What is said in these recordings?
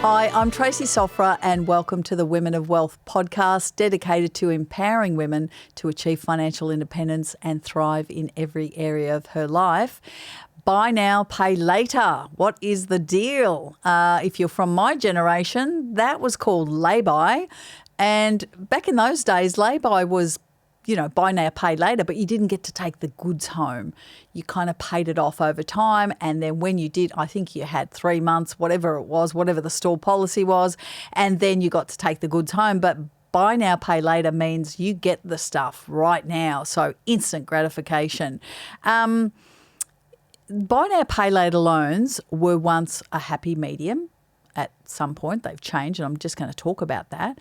Hi, I'm Tracy Sofra and welcome to the Women of Wealth podcast dedicated to empowering women to achieve financial independence and thrive in every area of her life. Buy now, pay later. What is the deal? If you're from my generation, that was called lay-by. And back in those days, lay-by was buy now, pay later, but you didn't get to take the goods home. You kind of paid it off over time. And then when you did, I think you had 3 months, whatever it was, whatever the store policy was, and then you got to take the goods home. But buy now, pay later means you get the stuff right now. So instant gratification. Buy now, pay later loans were once a happy medium. At some point, they've changed, and I'm just going to talk about that,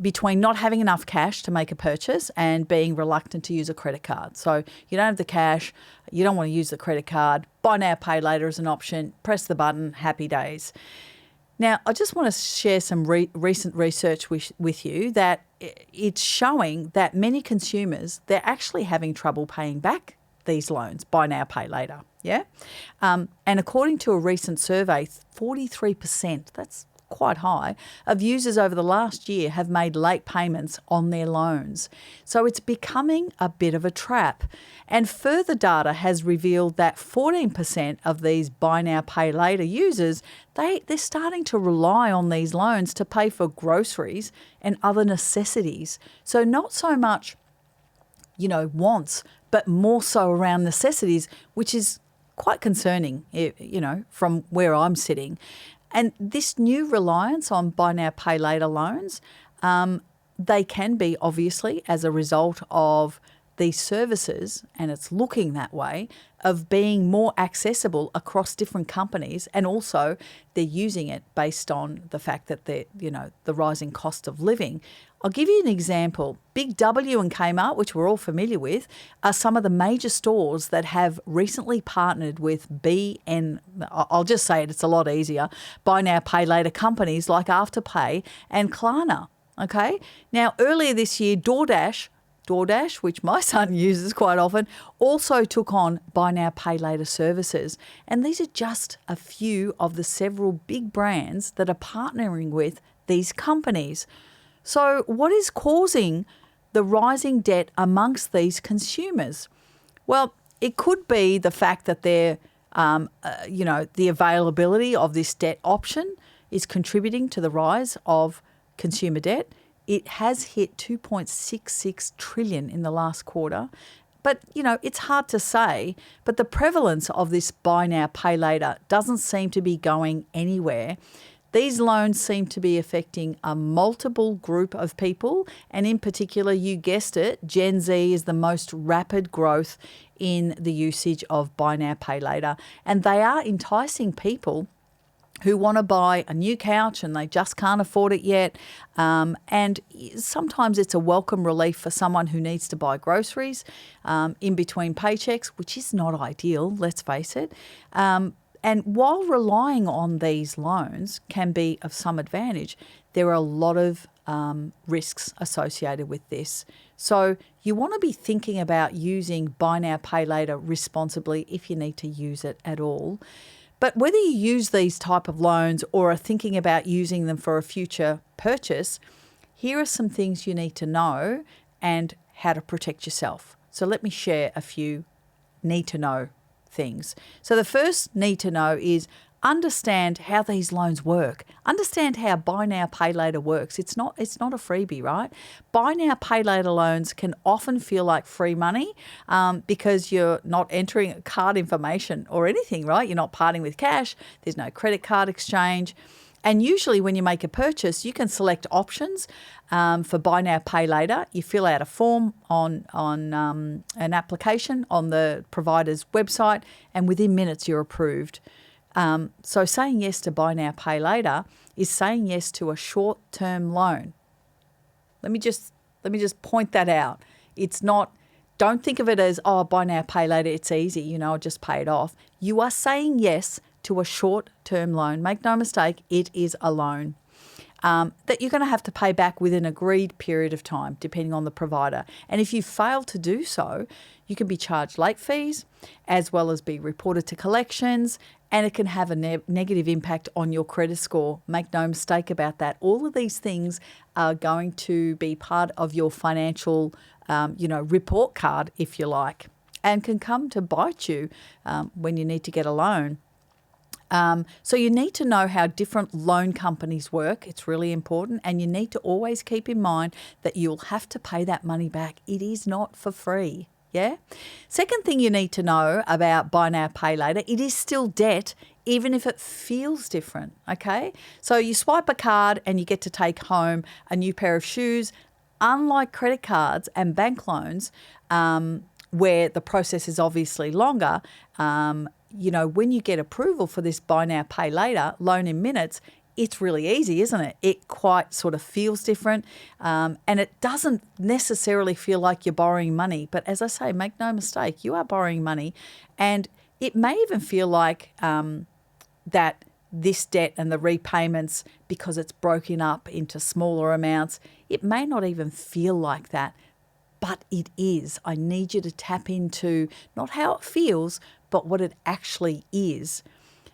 between not having enough cash to make a purchase and being reluctant to use a credit card. So you don't have the cash, you don't want to use the credit card, buy now, pay later is an option, press the button, happy days. Now, I just want to share some recent research with you that it's showing that many consumers, they're actually having trouble paying back these loans, buy now, pay later. Yeah. And according to a recent survey, 43%, that's quite high, of users over the last year have made late payments on their loans. So it's becoming a bit of a trap. And further data has revealed that 14% of these buy now, pay later users, they're starting to rely on these loans to pay for groceries and other necessities. So not so much, wants, but more so around necessities, which is quite concerning, from where I'm sitting. And this new reliance on buy now, pay later loans, they can be obviously as a result of these services, and it's looking that way, of being more accessible across different companies, and also they're using it based on the fact that the rising cost of living. I'll give you an example. Big W and Kmart, which we're all familiar with, are some of the major stores that have recently partnered with I'll just say it, it's a lot easier, buy now, pay later companies like Afterpay and Klarna. Okay? Now, earlier this year, DoorDash, which my son uses quite often, also took on buy now, pay later services. And these are just a few of the several big brands that are partnering with these companies. So what is causing the rising debt amongst these consumers? Well, it could be the fact that the availability of this debt option is contributing to the rise of consumer debt. It has hit 2.66 trillion in the last quarter. But, it's hard to say. But the prevalence of this buy now, pay later doesn't seem to be going anywhere. These loans seem to be affecting a multiple group of people. And in particular, you guessed it, Gen Z is the most rapid growth in the usage of buy now, pay later. And they are enticing people who want to buy a new couch and they just can't afford it yet. And sometimes it's a welcome relief for someone who needs to buy groceries in between paychecks, which is not ideal, let's face it. And while relying on these loans can be of some advantage, there are a lot of risks associated with this. So you want to be thinking about using buy now, pay later responsibly if you need to use it at all. But whether you use these type of loans or are thinking about using them for a future purchase, here are some things you need to know and how to protect yourself. So let me share a few need to know things. So the first need to know is understand how these loans work. Understand how buy now, pay later works. It's not a freebie, right? Buy now, pay later loans can often feel like free money because you're not entering card information or anything, right? You're not parting with cash. There's no credit card exchange. And usually when you make a purchase, you can select options for buy now, pay later. You fill out a form on an application on the provider's website, and within minutes you're approved. So saying yes to buy now, pay later is saying yes to a short-term loan. Let me just point that out. It's not, don't think of it as, buy now, pay later, it's easy, I'll just pay it off. You are saying yes to a short-term loan. Make no mistake, it is a loan. that you're going to have to pay back within an agreed period of time, depending on the provider. And if you fail to do so, you can be charged late fees as well as be reported to collections, and it can have a negative impact on your credit score. Make no mistake about that. All of these things are going to be part of your financial, report card, if you like, and can come to bite you when you need to get a loan. So you need to know how different loan companies work. It's really important. And you need to always keep in mind that you'll have to pay that money back. It is not for free. Yeah. Second thing you need to know about buy now, pay later, it is still debt, even if it feels different. Okay. So you swipe a card and you get to take home a new pair of shoes. Unlike credit cards and bank loans, where the process is obviously longer, when you get approval for this buy now, pay later loan in minutes, it's really easy, isn't it? It quite sort of feels different, and it doesn't necessarily feel like you're borrowing money. But as I say, make no mistake, you are borrowing money, and it may even feel like that this debt and the repayments, because it's broken up into smaller amounts, it may not even feel like that, but it is. I need you to tap into not how it feels, but what it actually is.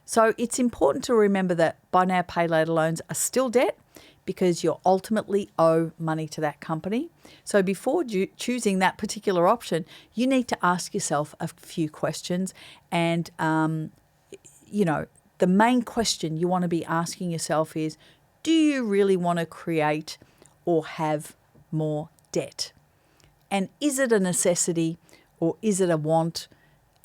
So it's important to remember that buy now, pay later loans are still debt because you ultimately owe money to that company. So before choosing that particular option, you need to ask yourself a few questions. And, the main question you want to be asking yourself is, do you really want to create or have more debt? And is it a necessity or is it a want?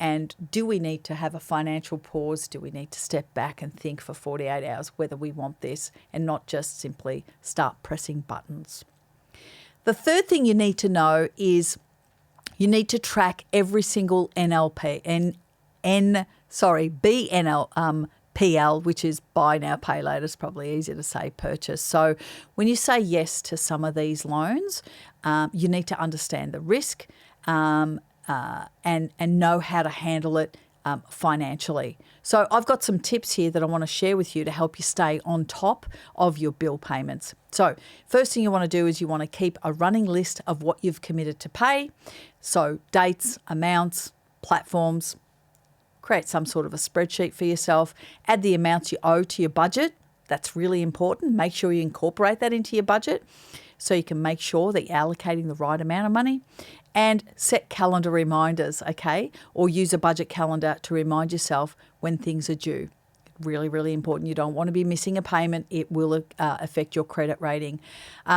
And do we need to have a financial pause? Do we need to step back and think for 48 hours whether we want this and not just simply start pressing buttons? The third thing you need to know is you need to track every single BNPL, which is buy now, pay later. It's probably easier to say purchase. So when you say yes to some of these loans, you need to understand the risk and know how to handle it financially. So I've got some tips here that I want to share with you to help you stay on top of your bill payments. So first thing you want to do is you want to keep a running list of what you've committed to pay. So dates, amounts, platforms. Create some sort of a spreadsheet for yourself. Add the amounts you owe to your budget. That's really important. Make sure you incorporate that into your budget so you can make sure that you're allocating the right amount of money. And set calendar reminders, okay? Or use a budget calendar to remind yourself when things are due. Really, really important. You don't want to be missing a payment. It will affect your credit rating.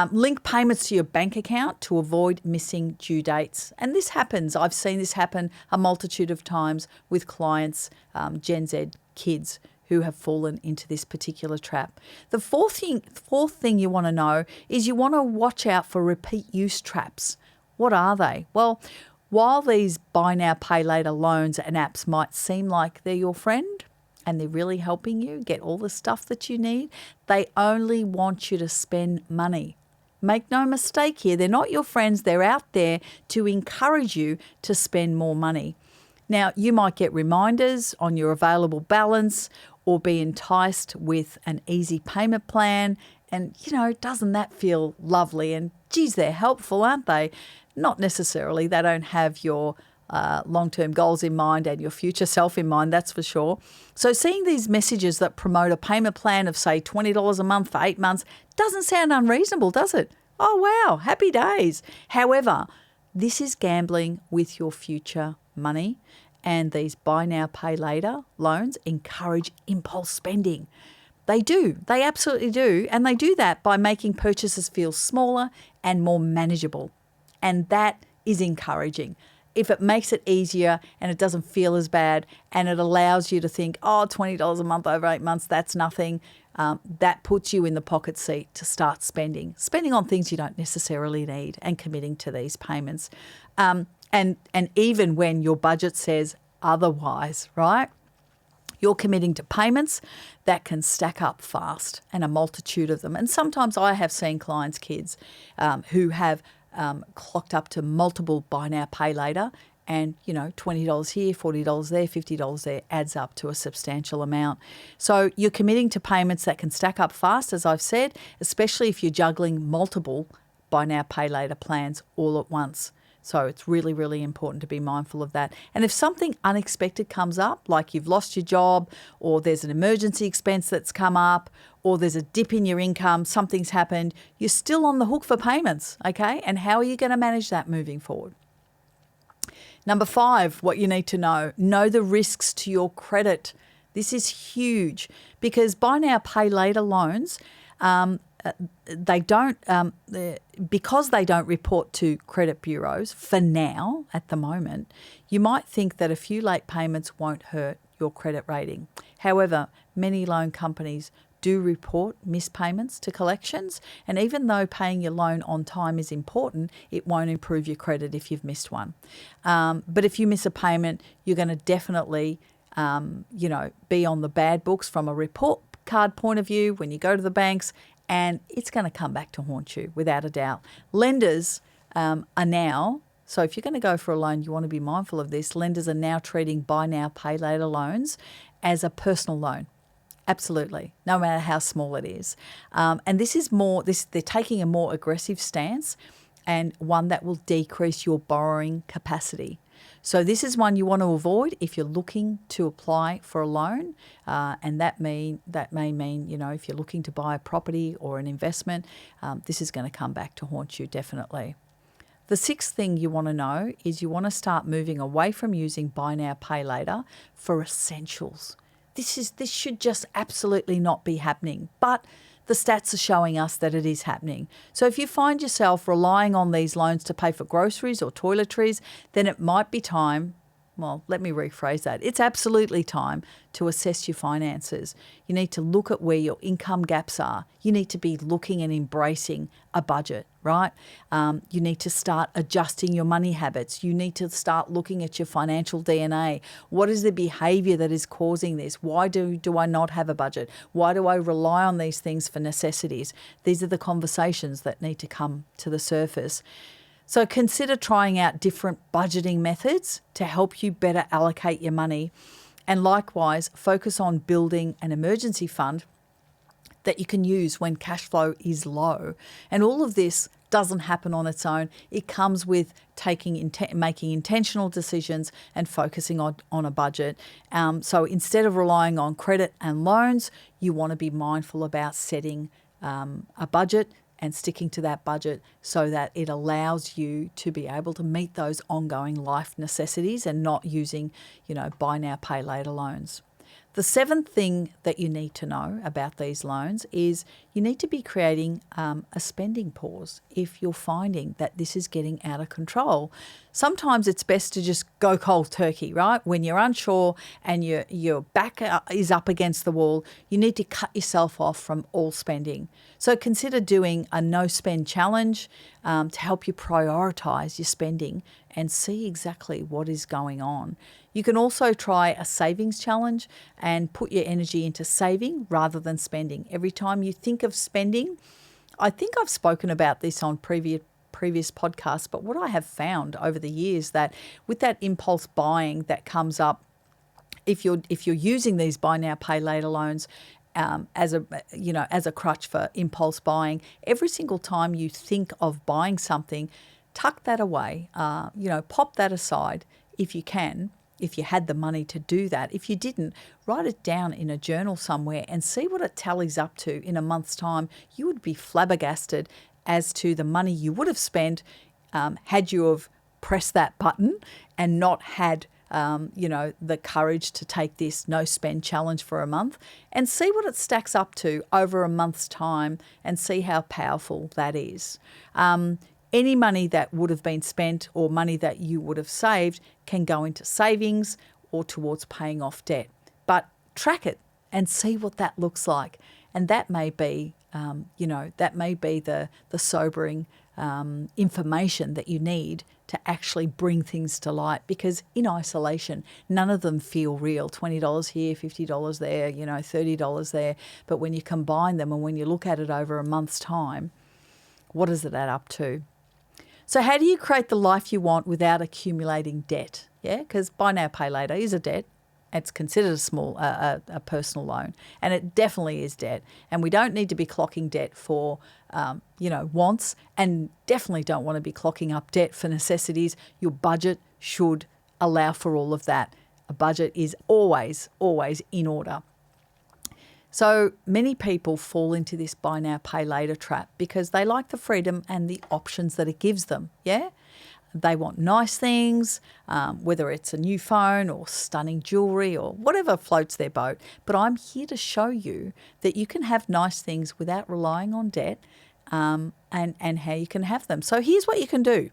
Link payments to your bank account to avoid missing due dates. And this happens. I've seen this happen a multitude of times with clients, Gen Z kids who have fallen into this particular trap. The fourth thing you want to know is you want to watch out for repeat use traps. What are they? Well, while these buy now, pay later loans and apps might seem like they're your friend and they're really helping you get all the stuff that you need, they only want you to spend money. Make no mistake here, they're not your friends. They're out there to encourage you to spend more money. Now, you might get reminders on your available balance or be enticed with an easy payment plan. And, doesn't that feel lovely? And geez, they're helpful, aren't they? Not necessarily. They don't have your long-term goals in mind and your future self in mind, that's for sure. So seeing these messages that promote a payment plan of, say, $20 a month for 8 months doesn't sound unreasonable, does it? Oh, wow, happy days. However, this is gambling with your future money, and these buy now, pay later loans encourage impulse spending. They do. They absolutely do. And they do that by making purchases feel smaller and more manageable. And that is encouraging. If it makes it easier and it doesn't feel as bad and it allows you to think, $20 a month over 8 months, that's nothing, that puts you in the pocket seat to start spending on things you don't necessarily need and committing to these payments. And even when your budget says otherwise, right? You're committing to payments that can stack up fast, and a multitude of them. And sometimes I have seen clients' kids who have clocked up to multiple buy now, pay later, And, $20 here, $40 there, $50 there adds up to a substantial amount. So you're committing to payments that can stack up fast, as I've said, especially if you're juggling multiple buy now, pay later plans all at once. So it's really, really important to be mindful of that. And if something unexpected comes up, like you've lost your job, or there's an emergency expense that's come up, or there's a dip in your income, something's happened, you're still on the hook for payments, okay? And how are you going to manage that moving forward? Number 5, what you need to know the risks to your credit. This is huge because buy now, pay later loans, because they don't report to credit bureaus for now, at the moment, you might think that a few late payments won't hurt your credit rating. However, many loan companies do report missed payments to collections, and even though paying your loan on time is important, it won't improve your credit if you've missed one. But if you miss a payment, you're going to definitely, be on the bad books from a report card point of view when you go to the banks, and it's going to come back to haunt you without a doubt. Lenders are now, so if you're going to go for a loan, you want to be mindful of this. Lenders are now treating buy now, pay later loans as a personal loan. Absolutely, no matter how small it is. And this is they're taking a more aggressive stance, and one that will decrease your borrowing capacity. So this is one you want to avoid if you're looking to apply for a loan, and that may mean, if you're looking to buy a property or an investment, this is going to come back to haunt you definitely. The 6th thing you want to know is you want to start moving away from using buy now, pay later for essentials. This should just absolutely not be happening, but the stats are showing us that it is happening. So if you find yourself relying on these loans to pay for groceries or toiletries, then it might be time, well, let me rephrase that. It's absolutely time to assess your finances. You need to look at where your income gaps are. You need to be looking and embracing a budget, right? You need to start adjusting your money habits. You need to start looking at your financial DNA. What is the behavior that is causing this? Why do I not have a budget? Why do I rely on these things for necessities? These are the conversations that need to come to the surface. So consider trying out different budgeting methods to help you better allocate your money. And likewise, focus on building an emergency fund that you can use when cash flow is low. And all of this doesn't happen on its own. It comes with making intentional decisions and focusing on a budget. So instead of relying on credit and loans, you want to be mindful about setting a budget and sticking to that budget so that it allows you to be able to meet those ongoing life necessities and not using, buy now, pay later loans. The 7th thing that you need to know about these loans is you need to be creating a spending pause if you're finding that this is getting out of control. Sometimes it's best to just go cold turkey, right? When you're unsure and your back is up against the wall, you need to cut yourself off from all spending. So consider doing a no spend challenge to help you prioritize your spending and see exactly what is going on. You can also try a savings challenge and put your energy into saving rather than spending. Every time you think of spending, I think I've spoken about this on previous podcasts, but what I have found over the years that with that impulse buying that comes up, if you're using these buy now, pay later loans as a crutch for impulse buying, every single time you think of buying something, tuck that away, pop that aside if you can, if you had the money to do that. If you didn't, write it down in a journal somewhere and see what it tallies up to in a month's time. You would be flabbergasted as to the money you would have spent had you have pressed that button and not had the courage to take this no spend challenge for a month, and see what it stacks up to over a month's time and see how powerful that is. Any money that would have been spent or money that you would have saved can go into savings or towards paying off debt. But track it and see what that looks like. And that may be, the sobering information that you need to actually bring things to light, because in isolation, none of them feel real. $20 here, $50 there, $30 there. But when you combine them and when you look at it over a month's time, what does it add up to? So how do you create the life you want without accumulating debt? Yeah, because buy now, pay later is a debt. It's considered a personal loan, and it definitely is debt. And we don't need to be clocking debt for, wants, and definitely don't want to be clocking up debt for necessities. Your budget should allow for all of that. A budget is always, always in order. So many people fall into this buy now, pay later trap because they like the freedom and the options that it gives them. Yeah. They want nice things, whether it's a new phone or stunning jewelry or whatever floats their boat. But I'm here to show you that you can have nice things without relying on debt, and how you can have them. So here's what you can do.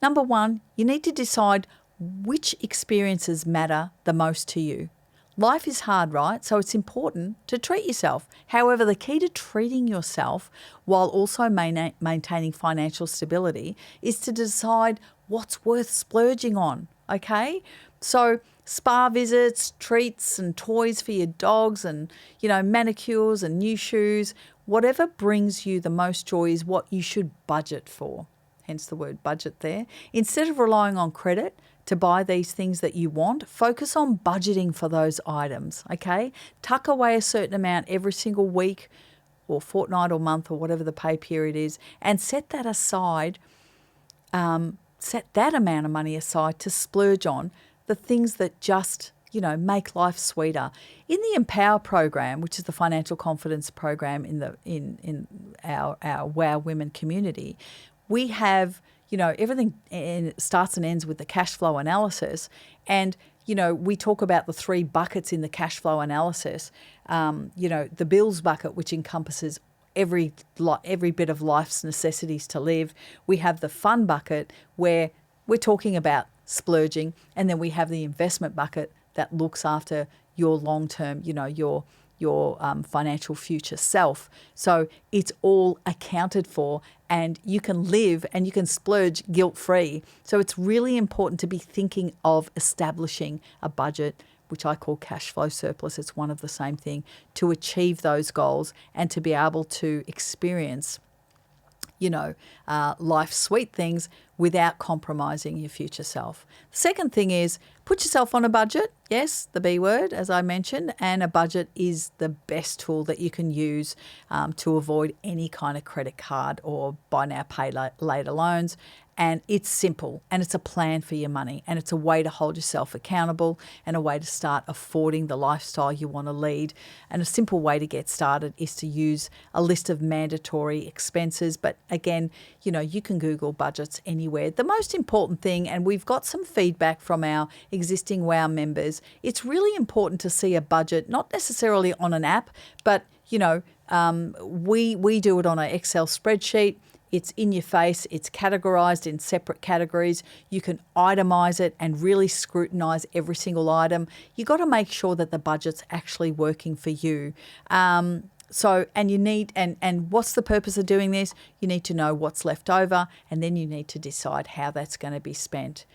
Number one, you need to decide which experiences matter the most to you. Life is hard, right? So it's important to treat yourself. However, the key to treating yourself while also maintaining financial stability is to decide what's worth splurging on, okay? So spa visits, treats and toys for your dogs and, manicures and new shoes, whatever brings you the most joy is what you should budget for. Hence the word budget there. Instead of relying on credit to buy these things that you want, focus on budgeting for those items, okay? Tuck away a certain amount every single week or fortnight or month or whatever the pay period is, and set that aside, set that amount of money aside to splurge on the things that just, make life sweeter. In the Empower program, which is the financial confidence program in our Wow Women community, we have, everything starts and ends with the cash flow analysis. And, we talk about the 3 buckets in the cash flow analysis. The bills bucket, which encompasses every bit of life's necessities to live. We have the fun bucket where we're talking about splurging. And then we have the investment bucket that looks after your long-term, your financial future self. So it's all accounted for, and you can live and you can splurge guilt-free. So it's really important to be thinking of establishing a budget, which I call cash flow surplus. It's one of the same thing, to achieve those goals and to be able to experience life's sweet things without compromising your future self. The second thing is put yourself on a budget. Yes, the B word, as I mentioned, and a budget is the best tool that you can use to avoid any kind of credit card or buy now, pay later loans. And it's simple, and it's a plan for your money, and it's a way to hold yourself accountable and a way to start affording the lifestyle you want to lead. And a simple way to get started is to use a list of mandatory expenses. But again, you can Google budgets anywhere. The most important thing, and we've got some feedback from our existing WOW members, it's really important to see a budget, not necessarily on an app, but, we do it on an Excel spreadsheet. It's in your face. It's categorized in separate categories. You can itemize it and really scrutinize every single item. You got to make sure that the budget's actually working for you. And you need, and what's the purpose of doing this? You need to know what's left over, and then you need to decide how that's going to be spent.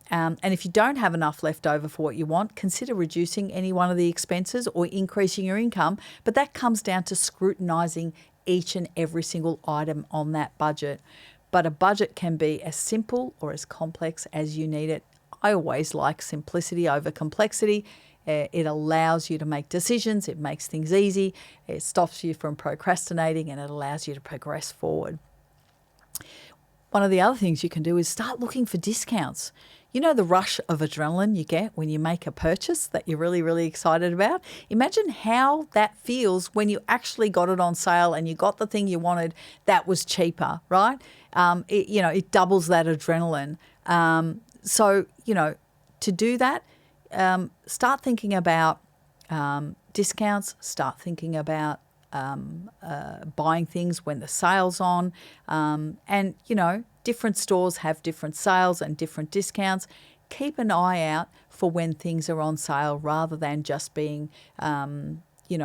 And if you don't have enough left over for what you want, consider reducing any one of the expenses or increasing your income. But that comes down to scrutinizing each and every single item on that budget. But a budget can be as simple or as complex as you need it. I always like simplicity over complexity. It allows you to make decisions. It makes things easy. It stops you from procrastinating, and it allows you to progress forward. One of the other things you can do is start looking for discounts. The rush of adrenaline you get when you make a purchase that you're really, really excited about? Imagine how that feels when you actually got it on sale and you got the thing you wanted that was cheaper, right? It doubles that adrenaline. To do that, start thinking about discounts, start thinking about buying things when the sale's on, different stores have different sales and different discounts. Keep an eye out for when things are on sale rather than just being,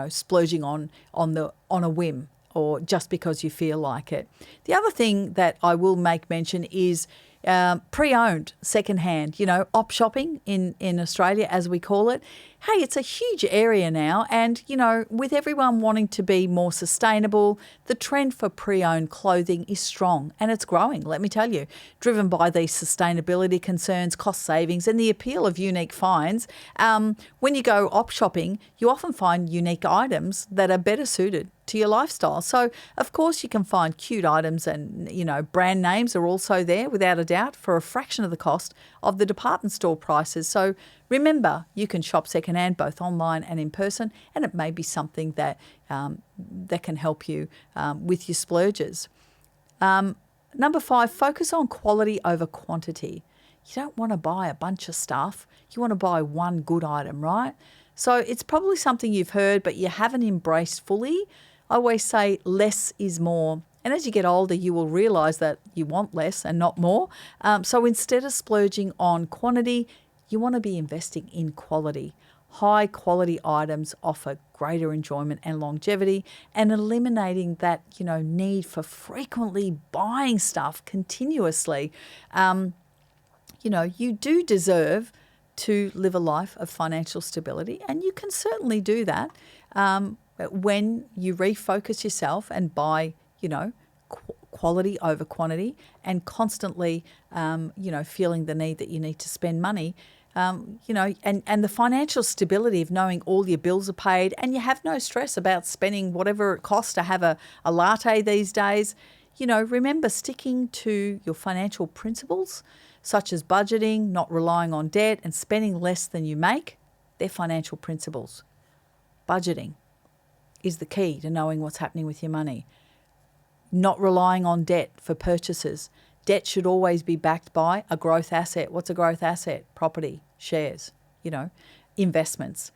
splurging on a whim or just because you feel like it. The other thing that I will make mention is Pre-owned, secondhand, op shopping in Australia, as we call it. Hey, it's a huge area now. And, with everyone wanting to be more sustainable, the trend for pre-owned clothing is strong and it's growing, let me tell you, driven by these sustainability concerns, cost savings and the appeal of unique finds. When you go op shopping, you often find unique items that are better suited to your lifestyle. So, of course, you can find cute items and, brand names are also there without a doubt for a fraction of the cost of the department store prices. So remember, you can shop secondhand both online and in person, and it may be something that can help you with your splurges. Number 5, focus on quality over quantity. You don't want to buy a bunch of stuff. You want to buy one good item, right? So it's probably something you've heard, but you haven't embraced fully. I always say less is more. And as you get older, you will realise that you want less and not more. So instead of splurging on quantity, you want to be investing in quality. High quality items offer greater enjoyment and longevity, and eliminating that, need for frequently buying stuff continuously. You do deserve to live a life of financial stability, and you can certainly do that when you refocus yourself and buy, quality over quantity, and constantly, feeling the need that you need to spend money, and the financial stability of knowing all your bills are paid and you have no stress about spending whatever it costs to have a latte these days. Remember, sticking to your financial principles, such as budgeting, not relying on debt, and spending less than you make, they're financial principles. Budgeting is the key to knowing what's happening with your money. Not relying on debt for purchases. Debt should always be backed by a growth asset. What's a growth asset? Property, shares, investments.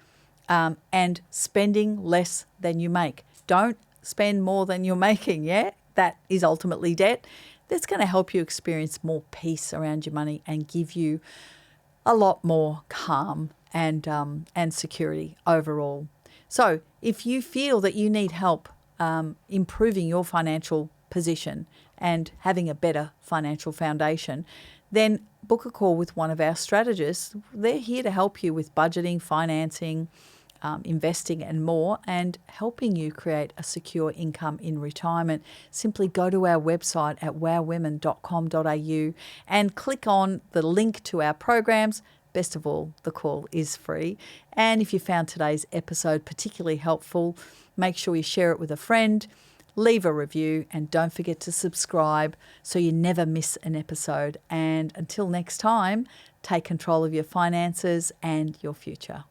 And spending less than you make. Don't spend more than you're making, yeah? That is ultimately debt. That's going to help you experience more peace around your money and give you a lot more calm and security overall. So if you feel that you need help improving your financial position and having a better financial foundation, then book a call with one of our strategists. They're here to help you with budgeting, financing, investing and more, and helping you create a secure income in retirement. Simply go to our website at wowwomen.com.au and click on the link to our programs. Best of all, the call is free. And if you found today's episode particularly helpful, make sure you share it with a friend, leave a review, and don't forget to subscribe so you never miss an episode. And until next time, take control of your finances and your future.